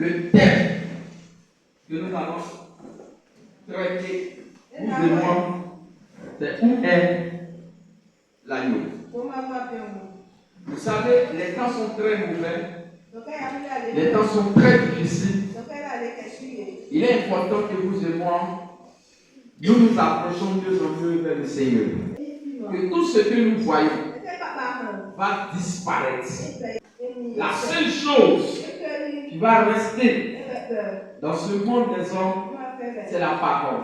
le thème que nous allons traiter, vous et moi, c'est où est l'agneau. Vous savez, les temps sont très mauvais, les temps sont très difficiles. Il est important que vous et moi, nous nous approchons de mieux en mieux vers le Seigneur. Que tout ce que nous voyons va disparaître. La seule chose qui va rester dans ce monde des hommes, c'est la parole.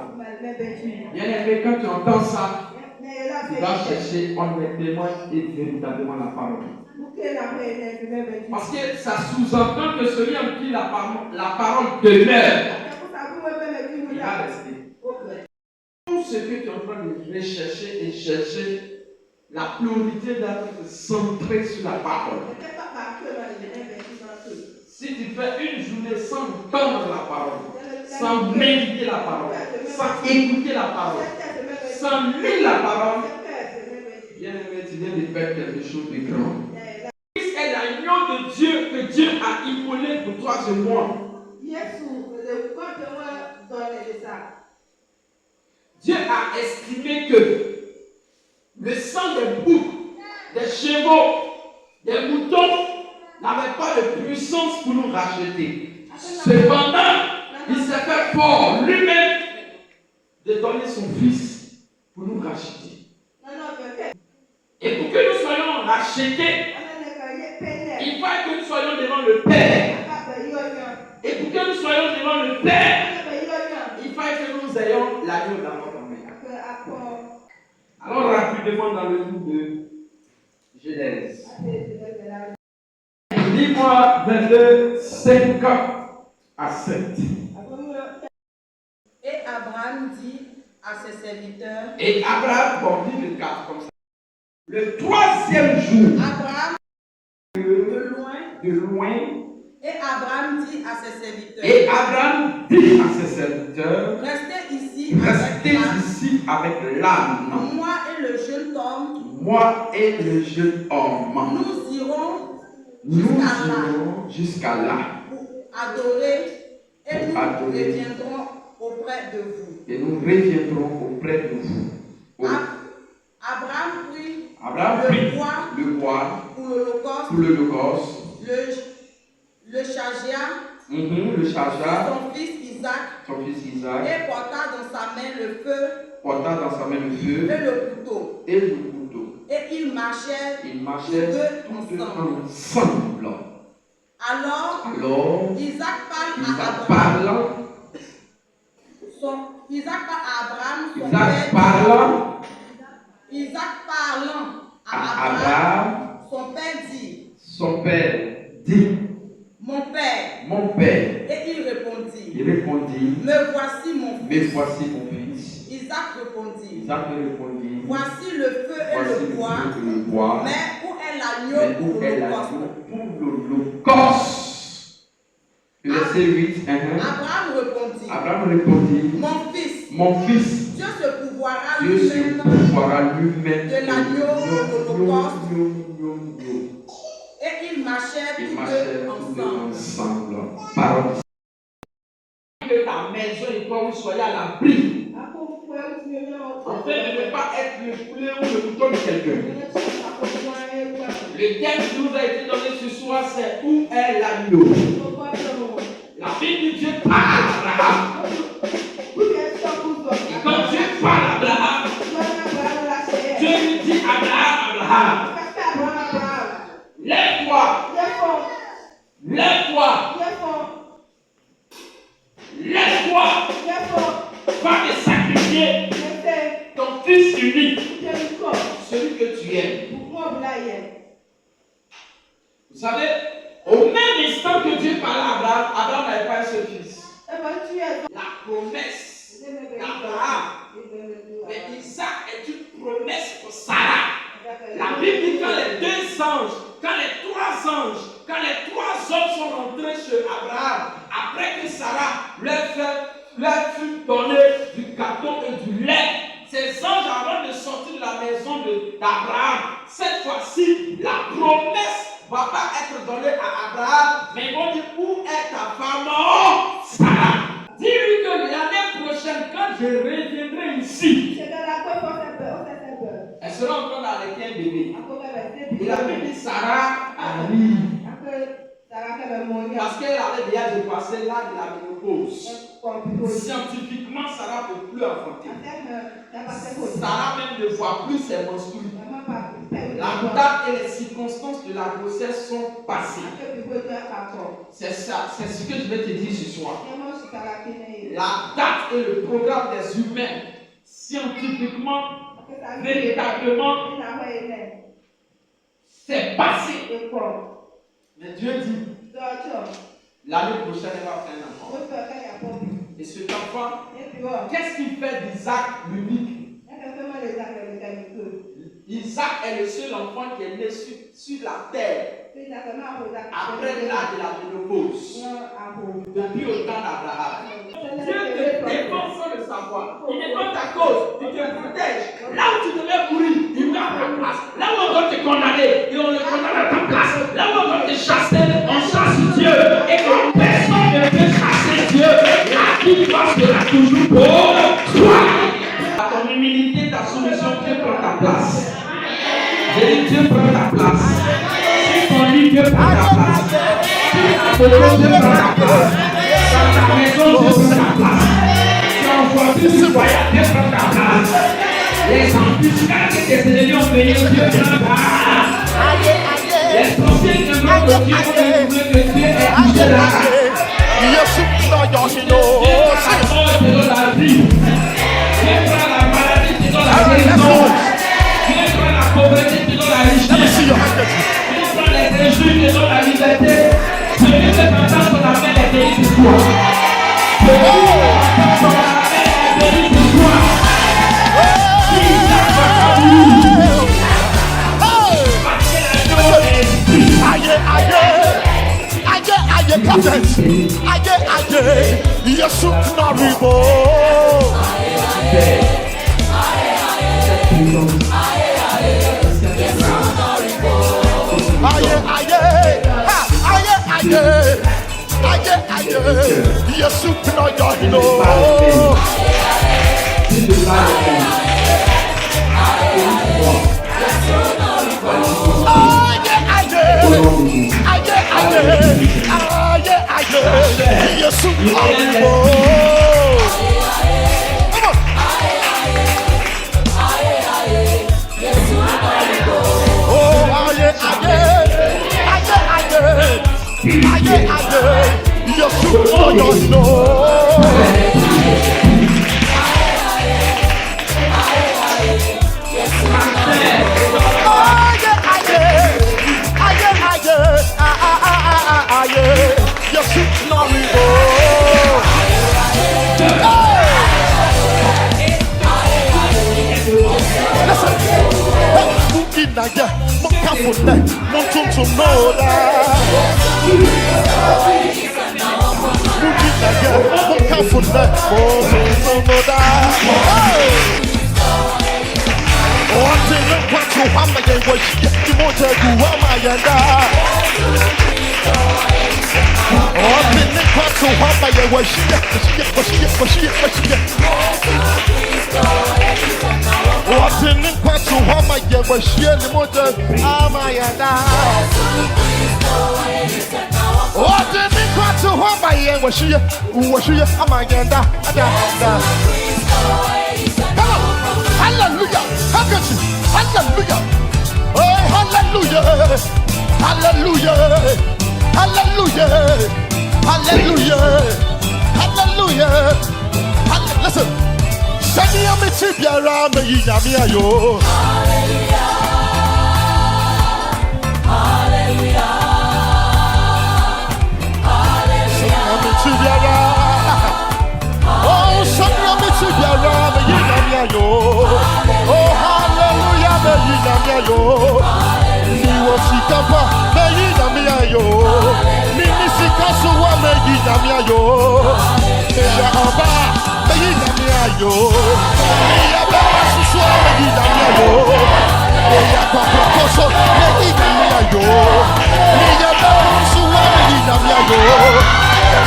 Bien aimé, quand tu entends ça, tu vas chercher honnêtement et véritablement la parole. Parce que ça sous-entend que celui en qui la parole demeure, il va rester. Tout ce que tu es en train de rechercher et chercher, la priorité doit être centrée sur la parole. Si tu fais une journée sans entendre la parole, sans méditer la parole, sans écouter la parole, sans lire la parole, bien aimé, tu viens de faire quelque chose de grand. Christ est l'agneau de Dieu que Dieu a immolé pour toi et moi. Dieu a estimé que le sang des boucs, des chevaux, des moutons n'avait pas de puissance pour nous racheter. Cependant, il s'est fait fort lui-même de donner son fils pour nous racheter. Et pour que nous soyons rachetés, il faut que nous soyons devant le Père. Et pour que nous soyons devant le Père, il faut que nous ayons l'agneau dans notre main. Alors rapidement dans le livre de Genèse. Lis-moi verset 5 à 7. Et Abraham dit à ses serviteurs. Et Abraham, bon, dit le 4 comme ça. Le troisième jour. Abraham de loin. Et Abraham dit à ses serviteurs. Et Abraham dit à ses serviteurs. Restez ici avec l'âne. Moi et le jeune homme. Nous irons jusqu'à là. Pour adorer. Et nous reviendrons auprès de vous. Et nous reviendrons auprès de vous. Abraham prit le bois pour l'holocauste, le chargea, son fils Isaac, et porta dans sa main le feu, et le couteau. Et ils marchaient tous deux ensemble. Alors Isaac parle à Abraham, son père dit, mon père. Et il répondit, me voici mon fils. Isaac répondit, voici le feu et le bois, mais où est l'agneau pour l'holocauste? Verset 8. Abraham répondit, mon fils, Dieu se pourvoira lui-même de l'agneau pour l'holocauste. Et ils marchaient tous deux ensemble. Parole. Que ta maison et toi, vous soyez à l'abri. Afin de ne pas être le poulet ou le mouton de quelqu'un. Le thème qui nous a été donné ce soir, c'est où est l'agneau? La Bible dit Dieu parle à Abraham. Et quand Dieu parle à Abraham, Dieu lui dit Abraham, lève-toi, va me sacrifier ton fils unique, celui que tu aimes. Vous savez, au même instant que Dieu parlait à Abraham, Abraham n'avait pas un seul fils. La promesse d'Abraham, mais Isaac est une promesse pour Sarah. La Bible dit quand les deux anges, quand les trois anges, quand les trois hommes sont rentrés chez Abraham, après que Sarah leur fut donné du gâteau et du lait, ces anges avant de sortir de la maison d'Abraham, cette fois-ci, la promesse ne va pas être donnée à Abraham, mais ils vont dire où est ta femme? Parce qu'elle avait déjà dépassé l'âge de la ménopause. Scientifiquement, Sarah ne peut plus enfanter. Sarah même ne voit plus ses menstrues. La date et les circonstances de la grossesse sont passées. C'est ça, c'est ce que je vais te dire ce soir. La date et le programme des humains, scientifiquement, véritablement, c'est passé. Mais Dieu dit, l'année prochaine, elle va faire un enfant. Et cet enfant, qu'est-ce qu'il fait d'Isaac l'unique? Isaac est le seul enfant qui est né sur la terre après l'âge de la ménopause, depuis au temps d'Abraham. Dieu te défend sans le savoir. Il défend ta cause, il te protège. Là où tu devais mourir, il met à ta place. Là où on doit te condamner, et on le condamne à ta place. Là où on doit te chasser, on chasse Dieu. Et quand personne ne peut chasser Dieu, la vie sera toujours pour toi. À ton humilité, ta soumission, Dieu prend ta place. Dieu prend ta place. Si ton lit, Dieu prend ta place. Si ta maison, Dieu prend ta place. Dans ta maison, Dieu prend ta place. Si en voiture, tu voyages, Dieu prend ta place. Les embuscades que tes ennemis ont payé, Dieu prend ta place. Les sorciers de mort de Dieu ont découvert que Dieu est touché là. Dieu prend la mort, Dieu donne la vie. Dieu prend la maladie, Dieu donne la guérison. Dieu prend la pauvreté, Dieu donne la richesse. Dieu prend les injures, Dieu donne la liberté. Celui qui t'entend sur la main est béni de toi. Celui qui t'entend sur la main est béni de toi. Qui n'a pas voulu. Parce que la joie est ici. Aïe, aïe, aïe, aïe, prophète. Aïe, aïe, Yesu n'arrive. Aïe, aïe, aïe, aïe, aïe, Yesu n'arrive. Yesu n'arrive. Hallelujah! Hallelujah! Oh, hallelujah! Hallelujah! Hallelujah! Hallelujah! Hallelujah! Listen. Send me a message, Yara, me yami ayo. Hallelujah! Hallelujah! Hallelujah! Oh, send me a message, Yara, me yami ayo. Oh, hallelujah, me yami ayo. Mi wosikapa, me yami ayo. Mi misikasuwa, me yami ayo. Me yaba. Yo, ya baba susua me yami yo, ya papa koso me yami yo, ya baba susua me yami yo,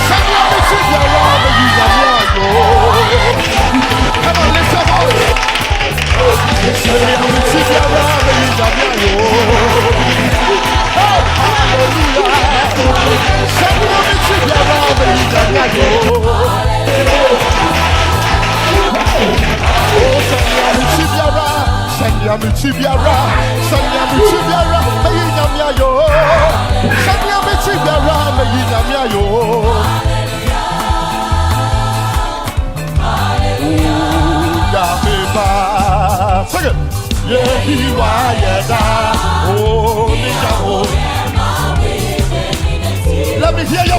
sanya me susua me yami yo. Come on, lift your voice. Sanya me susua me yami yo. Hallelujah. Sanya Yehiwa Yeda. Oh, Nijamo. Let me hear your